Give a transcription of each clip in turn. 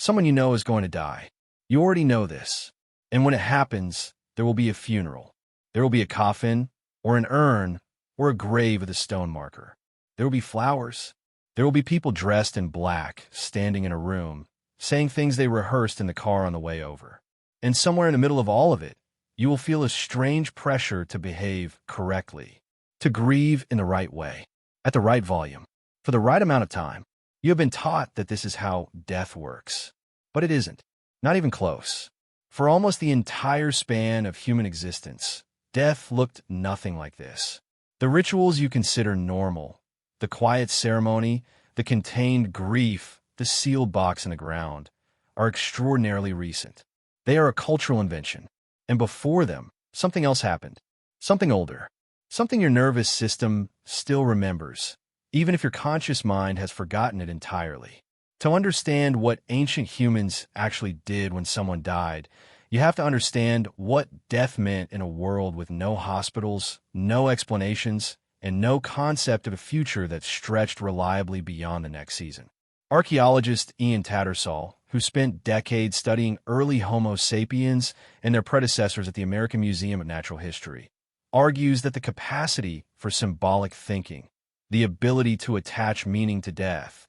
Someone you know is going to die. You already know this. And when it happens, there will be a funeral. There will be a coffin, or an urn, or a grave with a stone marker. There will be flowers. There will be people dressed in black, standing in a room, saying things they rehearsed in the car on the way over. And somewhere in the middle of all of it, you will feel a strange pressure to behave correctly, to grieve in the right way, at the right volume, for the right amount of time. You have been taught that this is how death works. But it isn't. Not even close. For almost the entire span of human existence, death looked nothing like this. The rituals you consider normal, the quiet ceremony, the contained grief, the sealed box in the ground, are extraordinarily recent. They are a cultural invention. And before them, something else happened. Something older. Something your nervous system still remembers, even if your conscious mind has forgotten it entirely. To understand what ancient humans actually did when someone died, you have to understand what death meant in a world with no hospitals, no explanations, and no concept of a future that stretched reliably beyond the next season. Archaeologist Ian Tattersall, who spent decades studying early Homo sapiens and their predecessors at the American Museum of Natural History, argues that the capacity for symbolic thinking, the ability to attach meaning to death,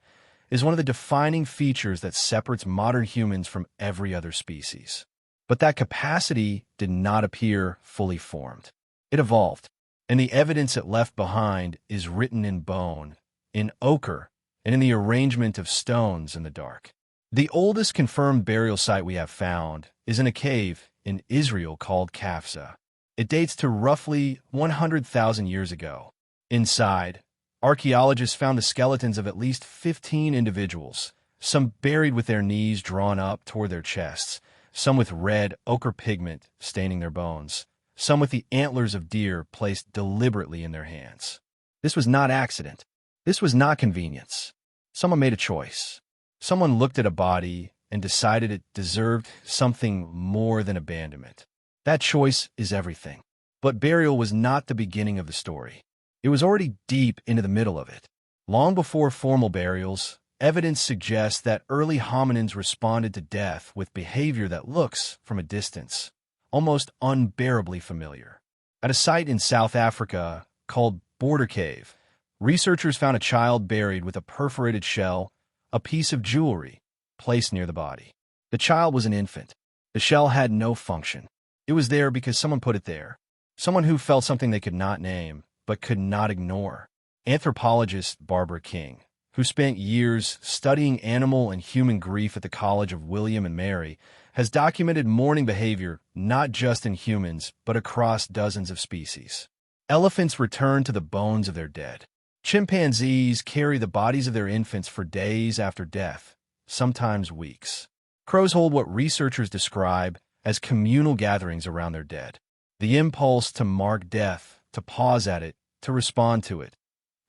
is one of the defining features that separates modern humans from every other species. But that capacity did not appear fully formed. It evolved, and the evidence it left behind is written in bone, in ochre, and in the arrangement of stones in the dark. The oldest confirmed burial site we have found is in a cave in Israel called Kafsa. It dates to roughly 100,000 years ago. Inside, archaeologists found the skeletons of at least 15 individuals, some buried with their knees drawn up toward their chests, some with red ochre pigment staining their bones, some with the antlers of deer placed deliberately in their hands. This was not accident. This was not convenience. Someone made a choice. Someone looked at a body and decided it deserved something more than abandonment. That choice is everything. But burial was not the beginning of the story. It was already deep into the middle of it. Long before formal burials, evidence suggests that early hominins responded to death with behavior that looks, from a distance, almost unbearably familiar. At a site in South Africa called Border Cave, researchers found a child buried with a perforated shell, a piece of jewelry, placed near the body. The child was an infant. The shell had no function. It was there because someone put it there. Someone who felt something they could not name, but could not ignore. Anthropologist Barbara King, who spent years studying animal and human grief at the College of William and Mary, has documented mourning behavior not just in humans, but across dozens of species. Elephants return to the bones of their dead. Chimpanzees carry the bodies of their infants for days after death, sometimes weeks. Crows hold what researchers describe as communal gatherings around their dead. The impulse to mark death, to pause at it, to respond to it.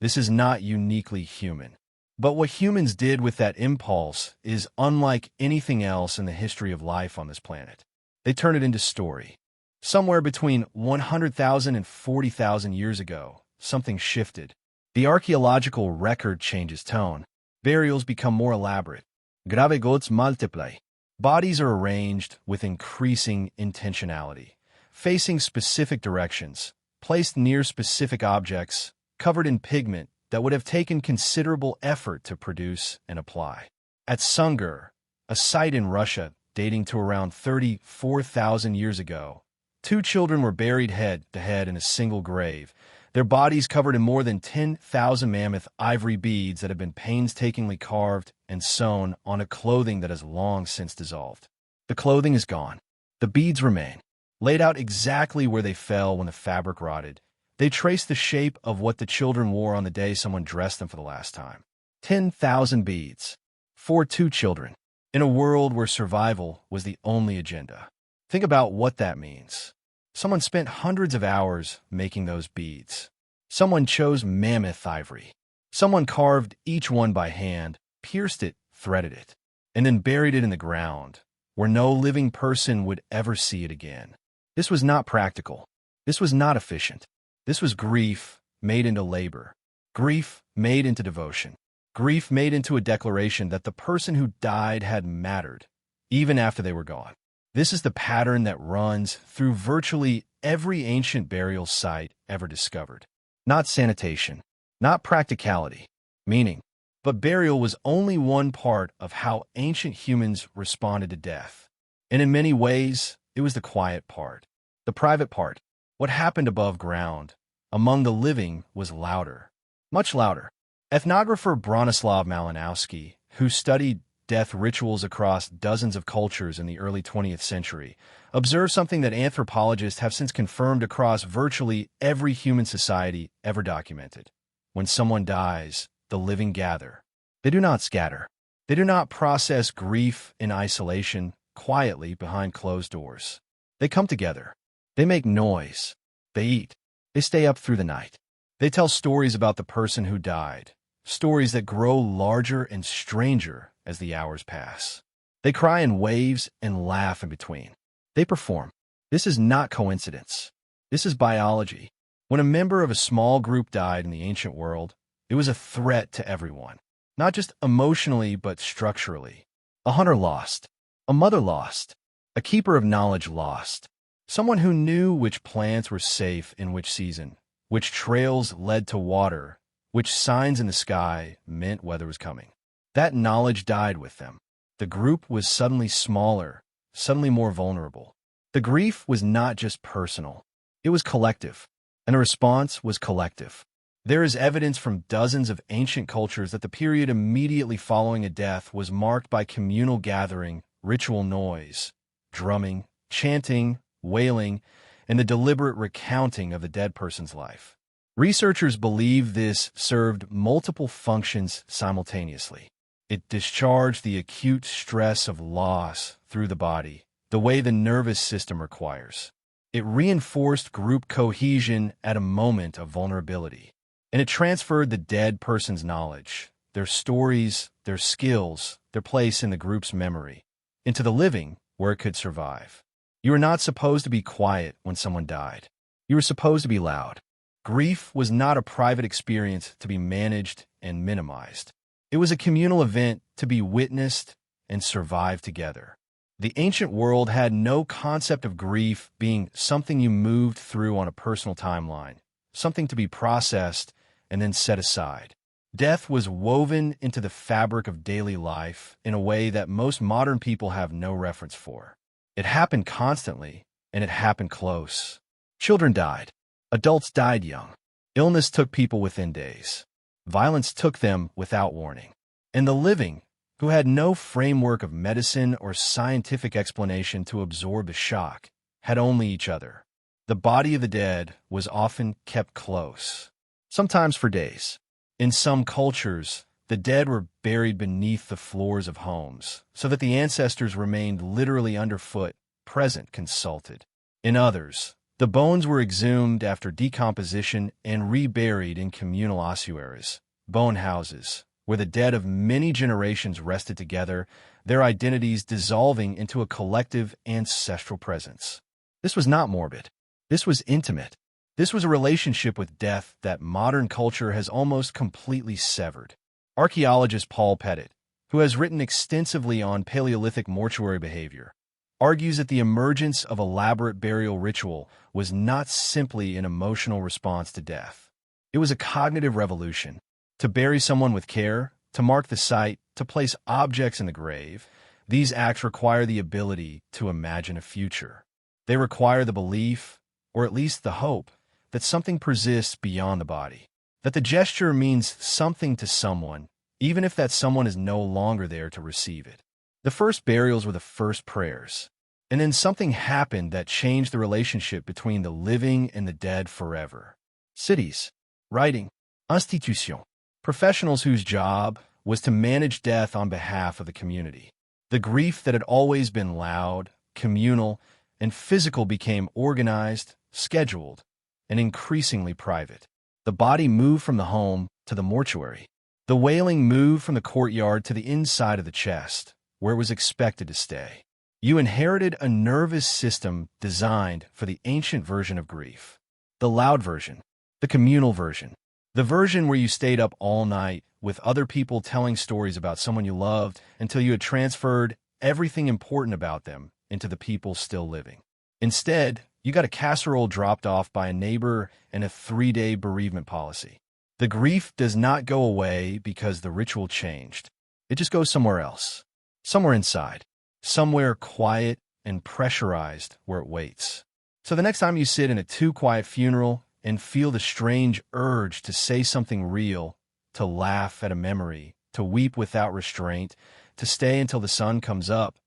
This is not uniquely human. But what humans did with that impulse is unlike anything else in the history of life on this planet. They turn it into story. Somewhere between 100,000 and 40,000 years ago, something shifted. The archaeological record changes tone. Burials become more elaborate. Gravegots multiply. Bodies are arranged with increasing intentionality, facing specific directions, placed near specific objects, covered in pigment that would have taken considerable effort to produce and apply. At Sungur, a site in Russia dating to around 34,000 years ago, 2 children were buried head to head in a single grave, their bodies covered in more than 10,000 mammoth ivory beads that have been painstakingly carved and sewn on a clothing that has long since dissolved. The clothing is gone. The beads remain, laid out exactly where they fell when the fabric rotted. They trace the shape of what the children wore on the day someone dressed them for the last time. 10,000 beads. For 2 children. In a world where survival was the only agenda. Think about what that means. Someone spent hundreds of hours making those beads. Someone chose mammoth ivory. Someone carved each one by hand, pierced it, threaded it, and then buried it in the ground, where no living person would ever see it again. This was not practical. This was not efficient. This was grief made into labor. Grief made into devotion. Grief made into a declaration that the person who died had mattered, even after they were gone. This is the pattern that runs through virtually every ancient burial site ever discovered. Not sanitation, not practicality, meaning, but burial was only one part of how ancient humans responded to death. And in many ways, it was the quiet part, the private part. What happened above ground, among the living, was louder, much louder. Ethnographer Bronislaw Malinowski, who studied death rituals across dozens of cultures in the early 20th century, observed something that anthropologists have since confirmed across virtually every human society ever documented. When someone dies, the living gather. They do not scatter. They do not process grief in isolation, quietly behind closed doors. They come together. They make noise. They eat. They stay up through the night. They tell stories about the person who died, stories that grow larger and stranger as the hours pass. They cry in waves and laugh in between. They perform. This is not coincidence. This is biology. When a member of a small group died in the ancient world, it was a threat to everyone, not just emotionally but structurally. A hunter lost. A mother lost. A keeper of knowledge lost. Someone who knew which plants were safe in which season, which trails led to water, which signs in the sky meant weather was coming. That knowledge died with them. The group was suddenly smaller, suddenly more vulnerable. The grief was not just personal. It was collective, and the response was collective. There is evidence from dozens of ancient cultures that the period immediately following a death was marked by communal gathering, ritual noise, drumming, chanting, wailing, and the deliberate recounting of the dead person's life. Researchers believe this served multiple functions simultaneously. It discharged the acute stress of loss through the body, the way the nervous system requires. It reinforced group cohesion at a moment of vulnerability. And it transferred the dead person's knowledge, their stories, their skills, their place in the group's memory, into the living where it could survive. You were not supposed to be quiet when someone died. You were supposed to be loud. Grief was not a private experience to be managed and minimized. It was a communal event to be witnessed and survived together. The ancient world had no concept of grief being something you moved through on a personal timeline, something to be processed and then set aside. Death was woven into the fabric of daily life in a way that most modern people have no reference for. It happened constantly, and it happened close. Children died. Adults died young. Illness took people within days. Violence took them without warning. And the living, who had no framework of medicine or scientific explanation to absorb the shock, had only each other. The body of the dead was often kept close, sometimes for days. In some cultures, the dead were buried beneath the floors of homes, so that the ancestors remained literally underfoot, present, consulted. In others, the bones were exhumed after decomposition and reburied in communal ossuaries, bone houses, where the dead of many generations rested together, their identities dissolving into a collective ancestral presence. This was not morbid. This was intimate. This was a relationship with death that modern culture has almost completely severed. Archaeologist Paul Pettit, who has written extensively on Paleolithic mortuary behavior, argues that the emergence of elaborate burial ritual was not simply an emotional response to death. It was a cognitive revolution. To bury someone with care, to mark the site, to place objects in the grave, these acts require the ability to imagine a future. They require the belief, or at least the hope, that something persists beyond the body, that the gesture means something to someone, even if that someone is no longer there to receive it. The first burials were the first prayers, and then something happened that changed the relationship between the living and the dead forever. Cities, writing, institution, professionals whose job was to manage death on behalf of the community. The grief that had always been loud, communal, and physical became organized, scheduled, and increasingly private. The body moved from the home to the mortuary. The wailing moved from the courtyard to the inside of the chest, where it was expected to stay. You inherited a nervous system designed for the ancient version of grief. The loud version, the communal version, the version where you stayed up all night with other people telling stories about someone you loved until you had transferred everything important about them into the people still living. Instead, you got a casserole dropped off by a neighbor and a 3-day bereavement policy. The grief does not go away because the ritual changed. It just goes somewhere else, somewhere inside, somewhere quiet and pressurized where it waits. So the next time you sit in a too-quiet funeral and feel the strange urge to say something real, to laugh at a memory, to weep without restraint, to stay until the sun comes up,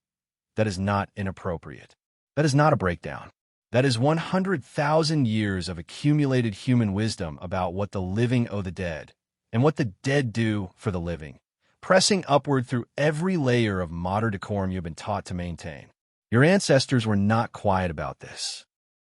that is not inappropriate. That is not a breakdown. That is 100,000 years of accumulated human wisdom about what the living owe the dead, and what the dead do for the living, pressing upward through every layer of modern decorum you've been taught to maintain. Your ancestors were not quiet about this.